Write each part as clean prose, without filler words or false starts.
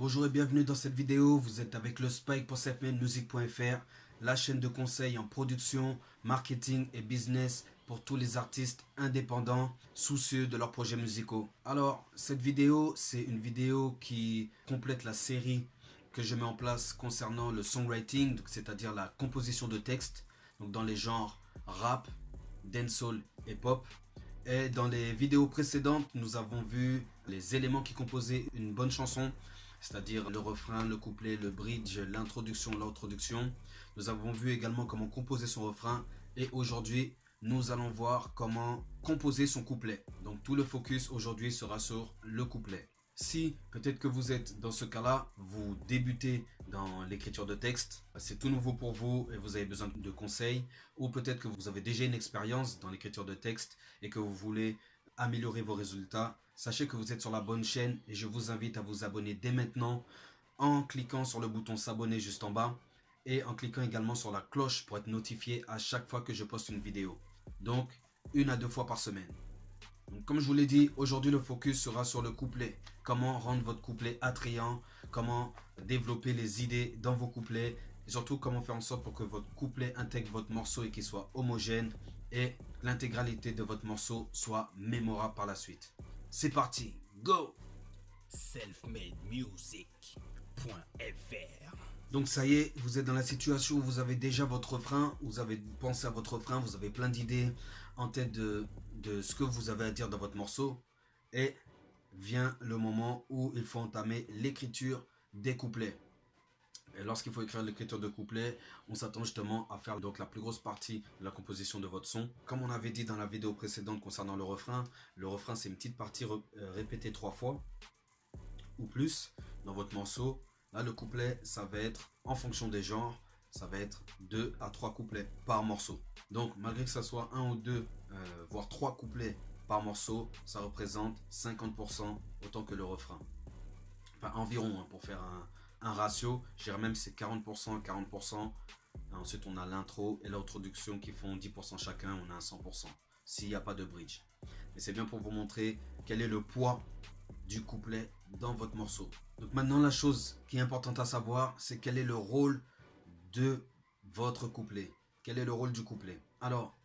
Bonjour et bienvenue dans cette vidéo, vous êtes avec le Spike pour selfmademusic.fr, la chaîne de conseils en production, marketing et business pour tous les artistes indépendants soucieux de leurs projets musicaux. Alors, cette vidéo, c'est une vidéo qui complète la série que je mets en place concernant le songwriting, c'est-à-dire la composition de textes, donc dans les genres rap, dancehall et pop. Et dans les vidéos précédentes, nous avons vu les éléments qui composaient une bonne chanson, c'est-à-dire le refrain, le couplet, le bridge, l'introduction, l'introduction. Nous avons vu également comment composer son refrain et aujourd'hui, nous allons voir comment composer son couplet. Donc tout le focus aujourd'hui sera sur le couplet. Si peut-être que vous êtes dans ce cas-là, vous débutez dans l'écriture de texte, c'est tout nouveau pour vous et vous avez besoin de conseils, ou peut-être que vous avez déjà une expérience dans l'écriture de texte et que vous voulez améliorer vos résultats, sachez que vous êtes sur la bonne chaîne et je vous invite à vous abonner dès maintenant en cliquant sur le bouton s'abonner juste en bas et en cliquant également sur la cloche pour être notifié à chaque fois que je poste une vidéo. Donc, 1 à 2 fois par semaine. Donc, comme je vous l'ai dit, aujourd'hui le focus sera sur le couplet. Comment rendre votre couplet attrayant, comment développer les idées dans vos couplets, et surtout comment faire en sorte pour que votre couplet intègre votre morceau et qu'il soit homogène et l'intégralité de votre morceau soit mémorable par la suite. C'est parti, go! Selfmademusic.fr. Donc ça y est, vous êtes dans la situation où vous avez déjà votre refrain, vous avez pensé à votre refrain, vous avez plein d'idées en tête de ce que vous avez à dire dans votre morceau. Et vient le moment où il faut entamer l'écriture des couplets. Et lorsqu'il faut écrire l'écriture de couplets, on s'attend justement à faire donc la plus grosse partie de la composition de votre son. Comme on avait dit dans la vidéo précédente concernant le refrain c'est une petite partie répétée 3 fois ou plus dans votre morceau. Là, le couplet, ça va être, en fonction des genres, ça va être 2 à 3 couplets par morceau. Donc, malgré que ça soit 1 ou 2, voire 3 couplets par morceau, ça représente 50% autant que le refrain. Enfin, environ, hein, pour faire un ratio, je dirais même c'est 40%, 40%. Ensuite, on a l'intro et l'introduction qui font 10% chacun, on a un 100%. S'il n'y a pas de bridge. Mais c'est bien pour vous montrer quel est le poids du couplet dans votre morceau. Donc maintenant, la chose qui est importante à savoir, c'est quel est le rôle de votre couplet. Quel est le rôle du couplet? Alors,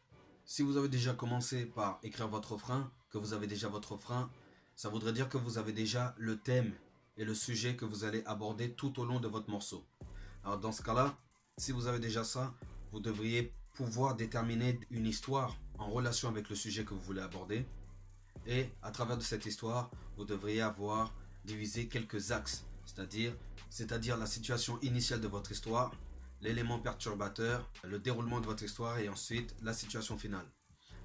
si vous avez déjà commencé par écrire votre refrain, que vous avez déjà votre refrain, ça voudrait dire que vous avez déjà le thème et le sujet que vous allez aborder tout au long de votre morceau. Alors dans ce cas-là, si vous avez déjà ça, vous devriez pouvoir déterminer une histoire en relation avec le sujet que vous voulez aborder. Et à travers de cette histoire, vous devriez avoir divisé quelques axes, c'est-à-dire la situation initiale de votre histoire, l'élément perturbateur, le déroulement de votre histoire et ensuite la situation finale.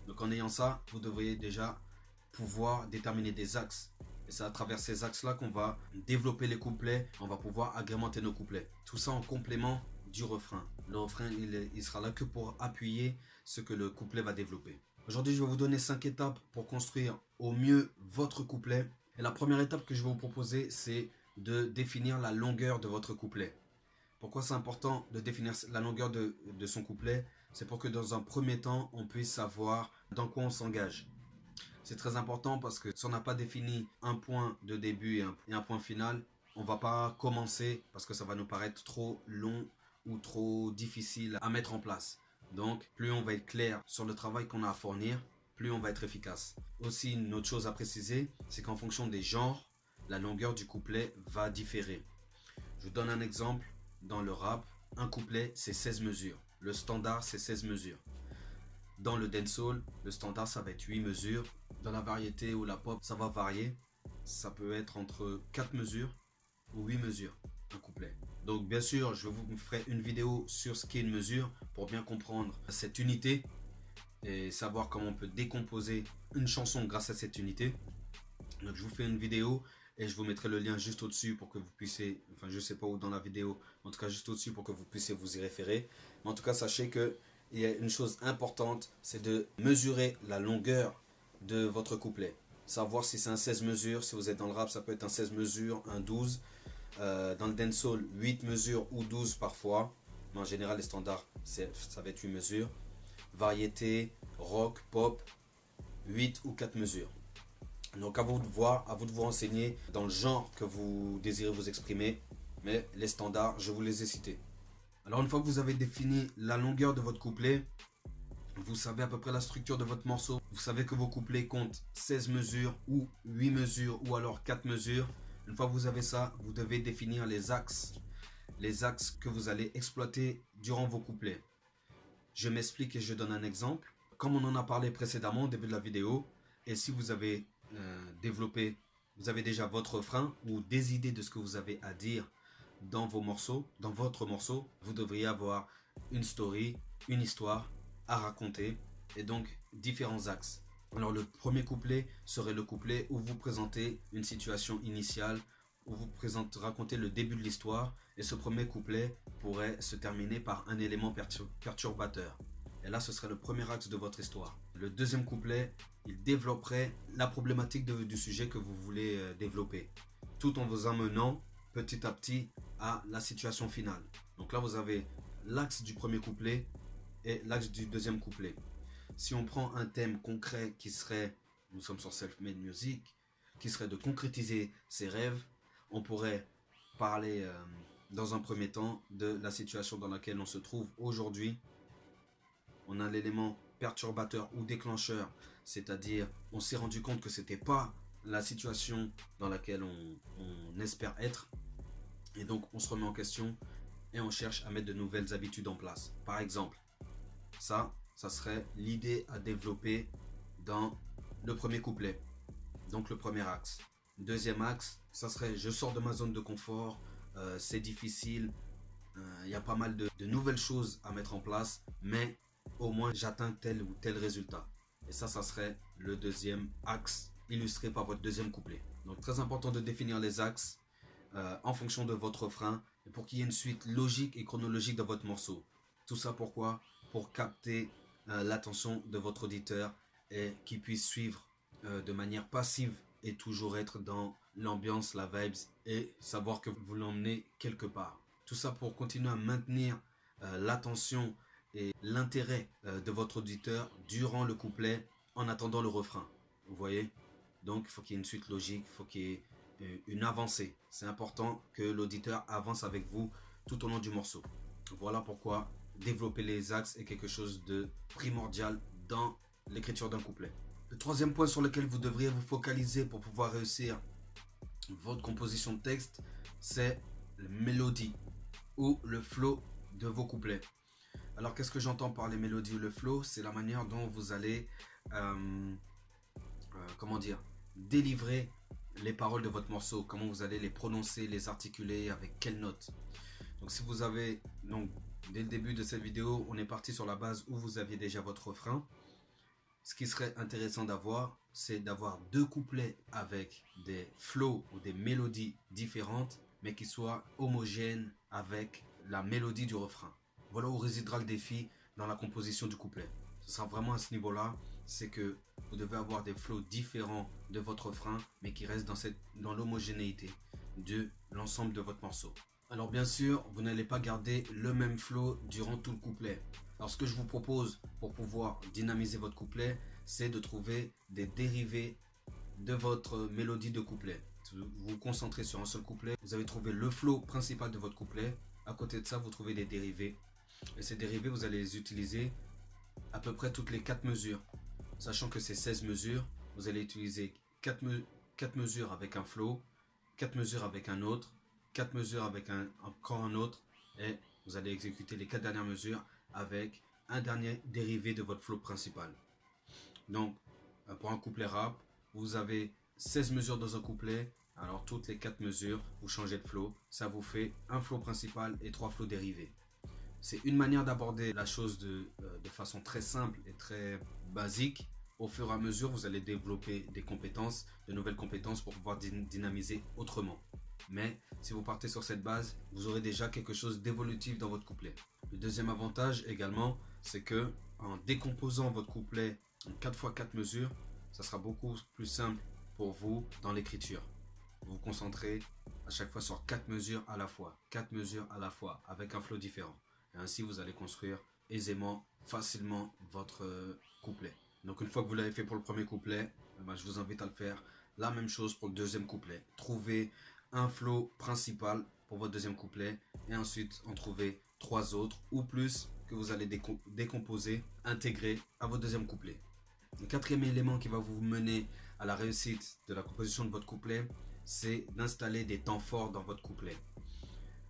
Donc en ayant ça, vous devriez déjà pouvoir déterminer des axes. Et c'est à travers ces axes-là qu'on va développer les couplets, on va pouvoir agrémenter nos couplets. Tout ça en complément du refrain. Le refrain, il sera là que pour appuyer ce que le couplet va développer. Aujourd'hui, je vais vous donner 5 étapes pour construire au mieux votre couplet. Et la première étape que je vais vous proposer, c'est de définir la longueur de votre couplet. Pourquoi c'est important de définir la longueur de son couplet? C'est pour que dans un premier temps, on puisse savoir dans quoi on s'engage. C'est très important parce que si on n'a pas défini un point de début et un point final, on ne va pas commencer parce que ça va nous paraître trop long ou trop difficile à mettre en place. Donc, plus on va être clair sur le travail qu'on a à fournir, plus on va être efficace. Aussi, une autre chose à préciser, c'est qu'en fonction des genres, la longueur du couplet va différer. Je vous donne un exemple. Dans le rap, un couplet, c'est 16 mesures. Le standard, c'est 16 mesures. Dans le dancehall, le standard, ça va être 8 mesures. Dans la variété ou la pop, ça va varier. Ça peut être entre 4 mesures ou 8 mesures, un couplet. Donc bien sûr, je vous ferai une vidéo sur ce qu'est une mesure pour bien comprendre cette unité et savoir comment on peut décomposer une chanson grâce à cette unité. Donc je vous fais une vidéo et je vous mettrai le lien juste au-dessus pour que vous puissiez, enfin je sais pas où dans la vidéo, en tout cas juste au-dessus pour que vous puissiez vous y référer. Mais en tout cas, sachez que il y a une chose importante, c'est de mesurer la longueur de votre couplet. Savoir si c'est un 16 mesures, si vous êtes dans le rap, ça peut être un 16 mesures, un 12. Dans le dancehall, 8 mesures ou 12 parfois. Mais en général, les standards, ça va être 8 mesures. Variété, rock, pop, 8 ou 4 mesures. Donc à vous de voir, à vous de vous renseigner dans le genre que vous désirez vous exprimer. Mais les standards, je vous les ai cités. Alors une fois que vous avez défini la longueur de votre couplet, vous savez à peu près la structure de votre morceau. Vous savez que vos couplets comptent 16 mesures ou 8 mesures ou alors 4 mesures. Une fois que vous avez ça, vous devez définir les axes. Les axes que vous allez exploiter durant vos couplets. Je m'explique et je donne un exemple. Comme on en a parlé précédemment au début de la vidéo, et si vous avez développé, vous avez déjà votre refrain ou des idées de ce que vous avez à dire dans vos morceaux, dans votre morceau, vous devriez avoir une story, une histoire à raconter et donc différents axes. Alors le premier couplet serait le couplet où vous présentez une situation initiale, où vous racontez le début de l'histoire et ce premier couplet pourrait se terminer par un élément perturbateur. Et là, ce serait le premier axe de votre histoire. Le deuxième couplet, il développerait la problématique du sujet que vous voulez développer, tout en vous amenant petit à petit à la situation finale. Donc là, vous avez l'axe du premier couplet et l'axe du deuxième couplet. Si on prend un thème concret qui serait, nous sommes sur Self-Made Music, qui serait de concrétiser ses rêves, on pourrait parler dans un premier temps de la situation dans laquelle on se trouve aujourd'hui. On a l'élément perturbateur ou déclencheur, c'est-à-dire on s'est rendu compte que ce n'était pas la situation dans laquelle on espère être. Et donc on se remet en question et on cherche à mettre de nouvelles habitudes en place. Par exemple, ça serait l'idée à développer dans le premier couplet. Donc le premier axe. Deuxième axe, ça serait je sors de ma zone de confort, c'est difficile, il y a pas mal de nouvelles choses à mettre en place, mais au moins j'atteins tel ou tel résultat. Et ça serait le deuxième axe illustré par votre deuxième couplet. Donc très important de définir les axes en fonction de votre refrain et pour qu'il y ait une suite logique et chronologique dans votre morceau. Tout ça pourquoi? Pour capter l'attention de votre auditeur et qu'il puisse suivre de manière passive et toujours être dans l'ambiance, la vibes et savoir que vous l'emmenez quelque part. Tout ça pour continuer à maintenir l'attention et l'intérêt de votre auditeur durant le couplet en attendant le refrain. Vous voyez? Donc il faut qu'il y ait une suite logique, il faut qu'il y ait une avancée. C'est important que l'auditeur avance avec vous tout au long du morceau. Voilà pourquoi développer les axes est quelque chose de primordial dans l'écriture d'un couplet. Le troisième point sur lequel vous devriez vous focaliser pour pouvoir réussir votre composition de texte, c'est la mélodie ou le flow de vos couplets. Alors qu'est-ce que j'entends par les mélodies ou le flow? C'est la manière dont vous allez délivrer les paroles de votre morceau, comment vous allez les prononcer, les articuler, avec quelles notes. Donc si vous avez, dès le début de cette vidéo, on est parti sur la base où vous aviez déjà votre refrain. Ce qui serait intéressant d'avoir, c'est d'avoir deux couplets avec des flows ou des mélodies différentes, mais qui soient homogènes avec la mélodie du refrain. Voilà où résidera le défi dans la composition du couplet. Ce sera vraiment à ce niveau-là, c'est que vous devez avoir des flows différents de votre refrain, mais qui restent dans l'homogénéité de l'ensemble de votre morceau. Alors bien sûr, vous n'allez pas garder le même flow durant tout le couplet. Alors ce que je vous propose pour pouvoir dynamiser votre couplet, c'est de trouver des dérivés de votre mélodie de couplet. Vous vous concentrez sur un seul couplet, vous avez trouvé le flow principal de votre couplet. À côté de ça, vous trouvez des dérivés. Et ces dérivés, vous allez les utiliser à peu près toutes les 4 mesures. Sachant que c'est 16 mesures, vous allez utiliser 4 mesures avec un flow, 4 mesures avec un autre, 4 mesures avec encore un autre, et vous allez exécuter les 4 dernières mesures avec un dernier dérivé de votre flow principal. Donc, pour un couplet rap, vous avez 16 mesures dans un couplet, alors toutes les 4 mesures, vous changez de flow, ça vous fait un flow principal et 3 flows dérivés. C'est une manière d'aborder la chose de façon très simple et très basique. Au fur et à mesure, vous allez développer des compétences, de nouvelles compétences pour pouvoir dynamiser autrement. Mais si vous partez sur cette base, vous aurez déjà quelque chose d'évolutif dans votre couplet. Le deuxième avantage également, c'est que en décomposant votre couplet en 4 x 4 mesures, ça sera beaucoup plus simple pour vous dans l'écriture. Vous vous concentrez à chaque fois sur 4 mesures à la fois, 4 mesures à la fois, avec un flow différent. Et ainsi, vous allez construire aisément, facilement votre couplet. Donc une fois que vous l'avez fait pour le premier couplet, je vous invite à le faire La même chose pour le deuxième couplet. Trouvez un flow principal pour votre deuxième couplet et ensuite en trouver 3 autres ou plus que vous allez décomposer, intégrer à votre deuxième couplet. Le quatrième élément qui va vous mener à la réussite de la composition de votre couplet, c'est d'installer des temps forts dans votre couplet.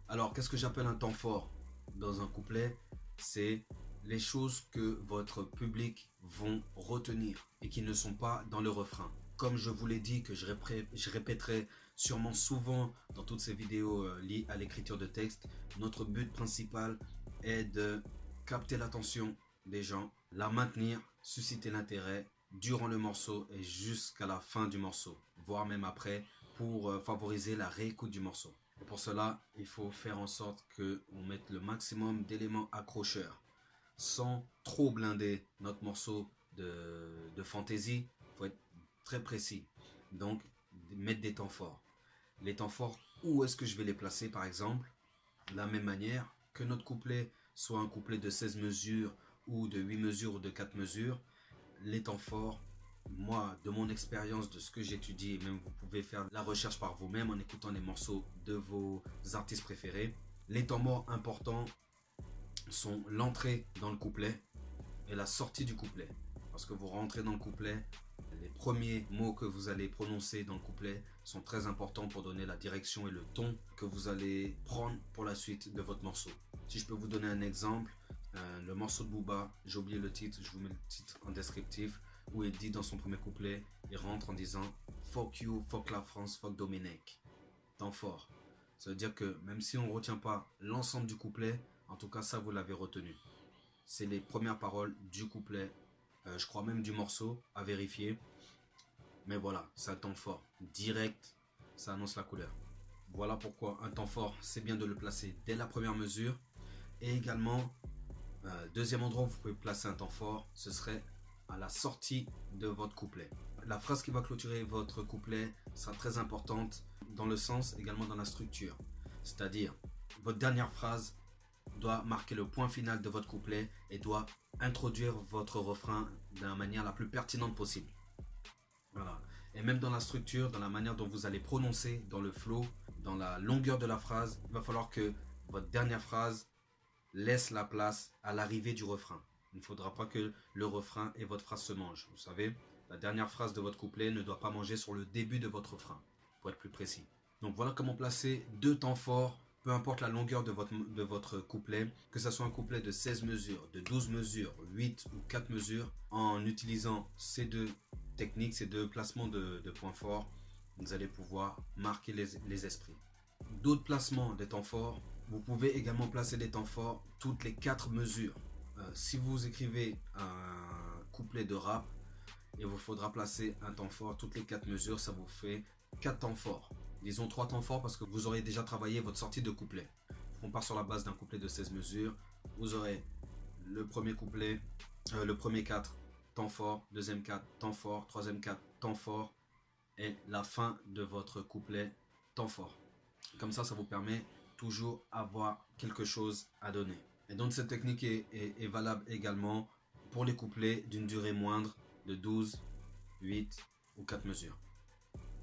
Alors, qu'est-ce que j'appelle un temps fort dans un couplet? C'est les choses que votre public vont retenir et qui ne sont pas dans le refrain. Comme je vous l'ai dit, que je répéterai sûrement souvent dans toutes ces vidéos liées à l'écriture de texte, notre but principal est de capter l'attention des gens, la maintenir, susciter l'intérêt durant le morceau et jusqu'à la fin du morceau, voire même après, pour favoriser la réécoute du morceau. Et pour cela, il faut faire en sorte qu'on mette le maximum d'éléments accrocheurs, sans trop blinder notre morceau de fantaisie. Il faut être très précis. Donc, mettre des temps forts. Les temps forts, où est-ce que je vais les placer par exemple? De la même manière que notre couplet soit un couplet de 16 mesures ou de 8 mesures ou de 4 mesures, les temps forts, moi, de mon expérience, de ce que j'étudie, et même vous pouvez faire la recherche par vous-même en écoutant les morceaux de vos artistes préférés, les temps morts importants sont l'entrée dans le couplet et la sortie du couplet. Parce que vous rentrez dans le couplet, les premiers mots que vous allez prononcer dans le couplet sont très importants pour donner la direction et le ton que vous allez prendre pour la suite de votre morceau. Si je peux vous donner un exemple, le morceau de Booba, j'ai oublié le titre, je vous mets le titre en descriptif, où il dit dans son premier couplet, il rentre en disant « Fuck you, fuck la France, fuck Dominique ». Temps fort. Ça veut dire que même si on ne retient pas l'ensemble du couplet, en tout cas ça vous l'avez retenu. C'est les premières paroles du couplet, je crois même du morceau, à vérifier. Mais voilà, c'est un temps fort, direct, ça annonce la couleur. Voilà pourquoi un temps fort, c'est bien de le placer dès la première mesure. Et également, deuxième endroit où vous pouvez placer un temps fort, ce serait à la sortie de votre couplet. La phrase qui va clôturer votre couplet sera très importante dans le sens, également dans la structure. C'est-à-dire, votre dernière phrase doit marquer le point final de votre couplet et doit introduire votre refrain de la manière la plus pertinente possible. Voilà. Et même dans la structure, dans la manière dont vous allez prononcer, dans le flow, dans la longueur de la phrase, il va falloir que votre dernière phrase laisse la place à l'arrivée du refrain. Il ne faudra pas que le refrain et votre phrase se mangent. Vous savez, la dernière phrase de votre couplet ne doit pas manger sur le début de votre refrain, pour être plus précis. Donc voilà comment placer deux temps forts, peu importe la longueur de votre couplet, que ce soit un couplet de 16 mesures, de 12 mesures, 8 ou 4 mesures, en utilisant ces deux techniques, ces deux placements de points forts, vous allez pouvoir marquer les esprits. D'autres placements des temps forts, vous pouvez également placer des temps forts toutes les 4 mesures. Si vous écrivez un couplet de rap, il vous faudra placer un temps fort toutes les 4 mesures, ça vous fait 4 temps forts. Disons 3 temps forts parce que vous aurez déjà travaillé votre sortie de couplet. On part sur la base d'un couplet de 16 mesures. Vous aurez le premier couplet, le premier 4 temps fort, deuxième 4 temps fort, troisième 4 temps fort et la fin de votre couplet temps fort. Comme ça vous permet toujours avoir quelque chose à donner. Et donc cette technique est valable également pour les couplets d'une durée moindre de 12, 8 ou 4 mesures.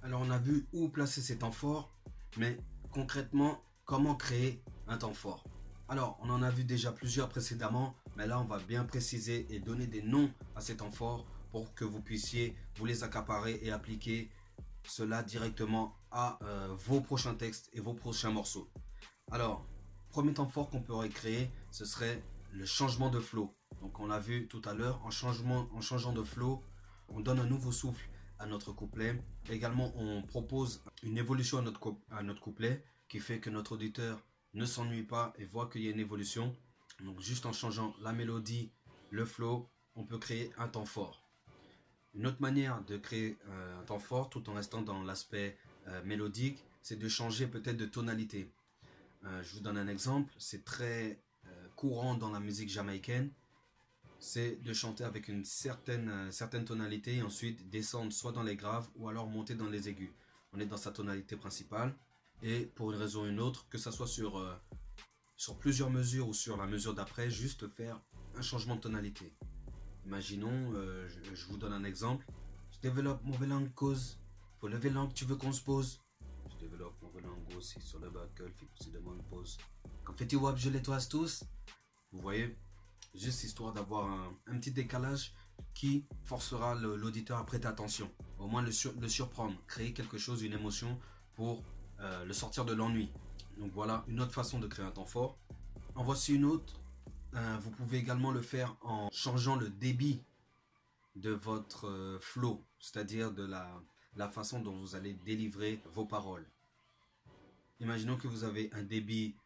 Alors on a vu où placer ces temps forts, mais concrètement, comment créer un temps fort? Alors on en a vu déjà plusieurs précédemment, mais là on va bien préciser et donner des noms à ces temps forts pour que vous puissiez vous les accaparer et appliquer cela directement à vos prochains textes et vos prochains morceaux. Alors, premier temps fort qu'on pourrait créer, ce serait le changement de flow. Donc on l'a vu tout à l'heure, en changeant de flow, on donne un nouveau souffle à notre couplet. Également, on propose une évolution à notre couplet qui fait que notre auditeur ne s'ennuie pas et voit qu'il y a une évolution. Donc juste en changeant la mélodie, le flow, on peut créer un temps fort. Une autre manière de créer un temps fort tout en restant dans l'aspect mélodique, c'est de changer peut-être de tonalité. Je vous donne un exemple, c'est très courant dans la musique jamaïcaine, c'est de chanter avec une certaine tonalité et ensuite descendre soit dans les graves ou alors monter dans les aigus. On est dans sa tonalité principale et pour une raison ou une autre, que ce soit sur plusieurs mesures ou sur la mesure d'après, juste faire un changement de tonalité. Imaginons, je vous donne un exemple, je développe mon langue cause, Faut lever l'angle, tu veux qu'on se pose. Je développe mon volant aussi sur le buckle, fait précisément une pause. Confetti wap, je les toise tous. Vous voyez, juste histoire d'avoir un petit décalage qui forcera l'auditeur à prêter attention. Au moins le surprendre, créer quelque chose, une émotion pour le sortir de l'ennui. Donc voilà une autre façon de créer un temps fort. En voici une autre. Vous pouvez également le faire en changeant le débit de votre flow, c'est-à-dire de la façon dont vous allez délivrer vos paroles. Imaginons que vous avez un débit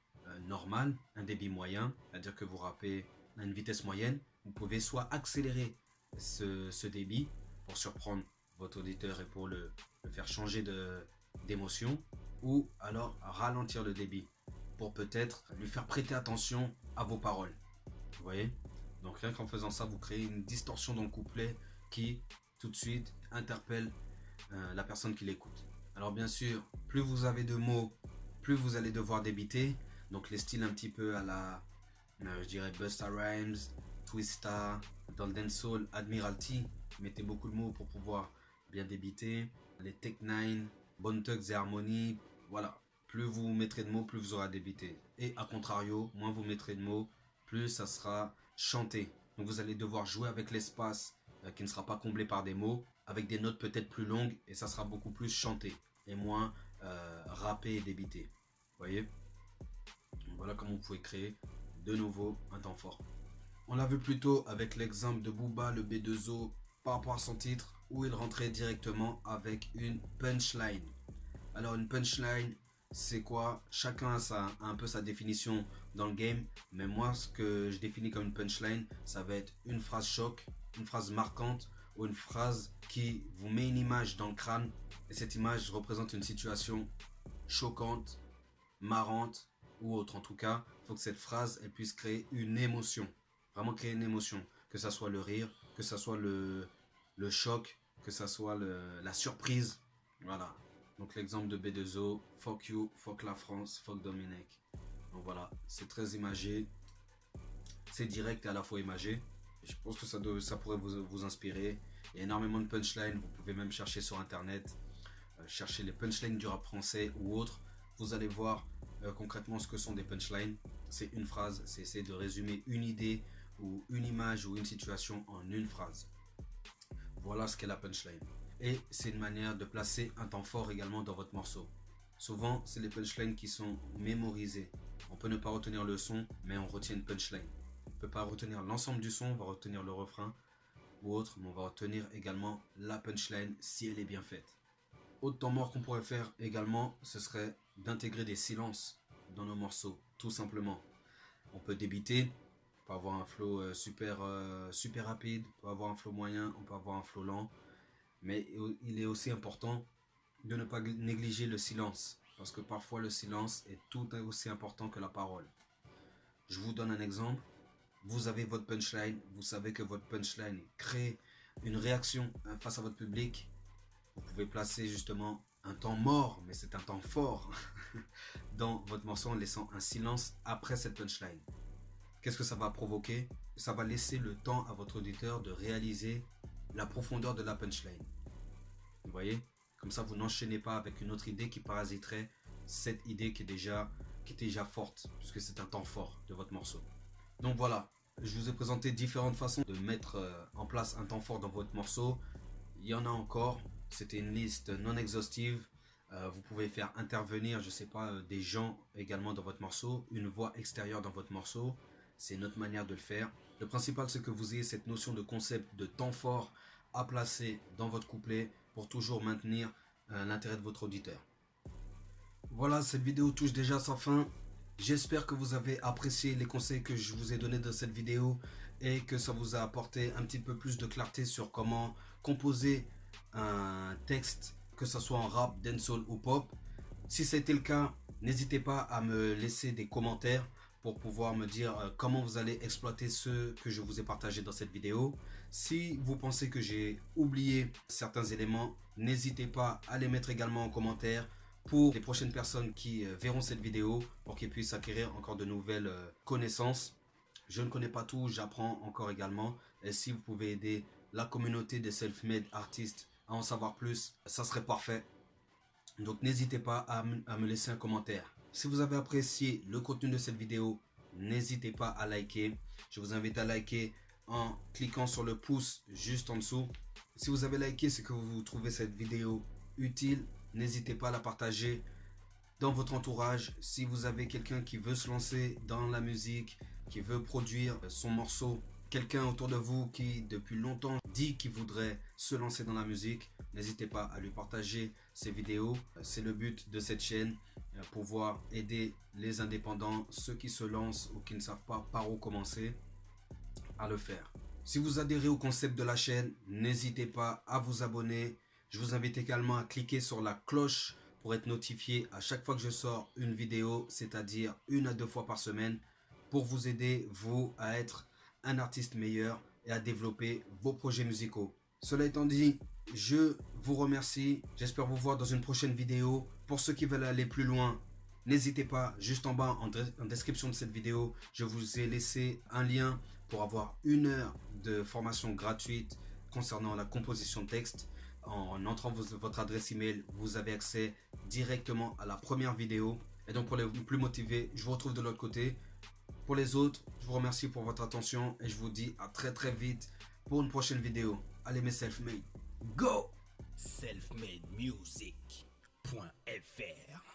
normal, un débit moyen, c'est-à-dire que vous rappez à une vitesse moyenne. Vous pouvez soit accélérer ce débit pour surprendre votre auditeur et pour le faire changer d'émotion, ou alors ralentir le débit pour peut-être lui faire prêter attention à vos paroles. Vous voyez? Donc rien qu'en faisant ça, vous créez une distorsion dans le couplet qui tout de suite interpelle la personne qui l'écoute. Alors bien sûr, plus vous avez de mots, plus vous allez devoir débiter. Donc les styles un petit peu à la, je dirais Busta Rhymes, Twista, dans le dancehall, Admiralty, mettez beaucoup de mots pour pouvoir bien débiter. Les Tech 9, Bone Thugs et Harmony, voilà. Plus vous mettrez de mots, plus vous aurez à débiter. Et à contrario, moins vous mettrez de mots, plus ça sera chanté. Donc vous allez devoir jouer avec l'espace qui ne sera pas comblé par des mots, avec des notes peut-être plus longues, et ça sera beaucoup plus chanté et moins rappé et débité. Vous voyez? Voilà comment vous pouvez créer de nouveau un temps fort. On l'a vu plus tôt avec l'exemple de Booba, le B2O, par rapport à son titre, où il rentrait directement avec une punchline. Alors une punchline, c'est quoi? Chacun a un peu sa définition dans le game, mais moi ce que je définis comme une punchline, ça va être une phrase choc, une phrase marquante ou une phrase qui vous met une image dans le crâne, et cette image représente une situation choquante, marrante ou autre. En tout cas, il faut que cette phrase elle puisse créer une émotion, vraiment créer une émotion, que ça soit le rire, que ça soit le choc, que ça soit la surprise. Voilà. Donc l'exemple de B2O, fuck you, fuck la France, fuck Dominique. Donc voilà, c'est très imagé, c'est direct et à la fois imagé. Et je pense que ça pourrait vous inspirer. Il y a énormément de punchlines, vous pouvez même chercher sur internet, chercher les punchlines du rap français ou autres. Vous allez voir concrètement ce que sont des punchlines. C'est une phrase, c'est essayer de résumer une idée ou une image ou une situation en une phrase. Voilà ce qu'est la punchline. Et c'est une manière de placer un temps fort également dans votre morceau. Souvent, c'est les punchlines qui sont mémorisées. On peut ne pas retenir le son, mais on retient une punchline. On ne peut pas retenir l'ensemble du son, on va retenir le refrain ou autre, mais on va retenir également la punchline si elle est bien faite. Autre temps mort qu'on pourrait faire également, ce serait d'intégrer des silences dans nos morceaux, tout simplement. On peut débiter, on peut avoir un flow super rapide, on peut avoir un flow moyen, on peut avoir un flow lent. Mais il est aussi important de ne pas négliger le silence, parce que parfois le silence est tout aussi important que la parole. Je vous donne un exemple. Vous avez votre punchline, vous savez que votre punchline crée une réaction face à votre public. Vous pouvez placer justement un temps mort, mais c'est un temps fort dans votre morceau en laissant un silence après cette punchline. Qu'est-ce que ça va provoquer? Ça va laisser le temps à votre auditeur de réaliser la profondeur de la punchline. Vous voyez? Comme ça, vous n'enchaînez pas avec une autre idée qui parasiterait cette idée qui est déjà forte, puisque c'est un temps fort de votre morceau. Donc voilà, je vous ai présenté différentes façons de mettre en place un temps fort dans votre morceau. Il y en a encore, c'était une liste non exhaustive. Vous pouvez faire intervenir, je sais pas, des gens également dans votre morceau, une voix extérieure dans votre morceau. C'est une autre manière de le faire. Le principal, c'est que vous ayez cette notion de concept de temps fort à placer dans votre couplet pour toujours maintenir l'intérêt de votre auditeur. Voilà, cette vidéo touche déjà à sa fin. J'espère que vous avez apprécié les conseils que je vous ai donnés dans cette vidéo et que ça vous a apporté un petit peu plus de clarté sur comment composer un texte, que ce soit en rap, dancehall ou pop. Si c'était le cas, n'hésitez pas à me laisser des commentaires pour pouvoir me dire comment vous allez exploiter ce que je vous ai partagé dans cette vidéo. Si vous pensez que j'ai oublié certains éléments, n'hésitez pas à les mettre également en commentaire pour les prochaines personnes qui verront cette vidéo, pour qu'ils puissent acquérir encore de nouvelles connaissances. Je ne connais pas tout, j'apprends encore également. Et si vous pouvez aider la communauté des self-made artistes à en savoir plus, ça serait parfait. Donc n'hésitez pas à me laisser un commentaire. Si vous avez apprécié le contenu de cette vidéo, n'hésitez pas à liker. Je vous invite à liker en cliquant sur le pouce juste en dessous. Si vous avez liké, c'est que vous trouvez cette vidéo utile. N'hésitez pas à la partager dans votre entourage. Si vous avez quelqu'un qui veut se lancer dans la musique, qui veut produire son morceau, quelqu'un autour de vous qui depuis longtemps dit qu'il voudrait se lancer dans la musique, n'hésitez pas à lui partager ces vidéos. C'est le but de cette chaîne, pouvoir aider les indépendants, ceux qui se lancent ou qui ne savent pas par où commencer, à le faire. Si vous adhérez au concept de la chaîne, n'hésitez pas à vous abonner. Je vous invite également à cliquer sur la cloche pour être notifié à chaque fois que je sors une vidéo, c'est-à-dire 1 à 2 fois par semaine, pour vous aider, vous, à être un artiste meilleur et à développer vos projets musicaux. Cela étant dit, je vous remercie. J'espère vous voir dans une prochaine vidéo. Pour ceux qui veulent aller plus loin, n'hésitez pas, juste en bas en description de cette vidéo, je vous ai laissé un lien pour avoir 1 heure de formation gratuite concernant la composition de texte. En entrant votre adresse email, vous avez accès directement à la première vidéo. Et donc pour les plus motivés, je vous retrouve de l'autre côté. Pour les autres, je vous remercie pour votre attention et je vous dis à très très vite pour une prochaine vidéo. Allez mes self-made, go! Selfmademusic.fr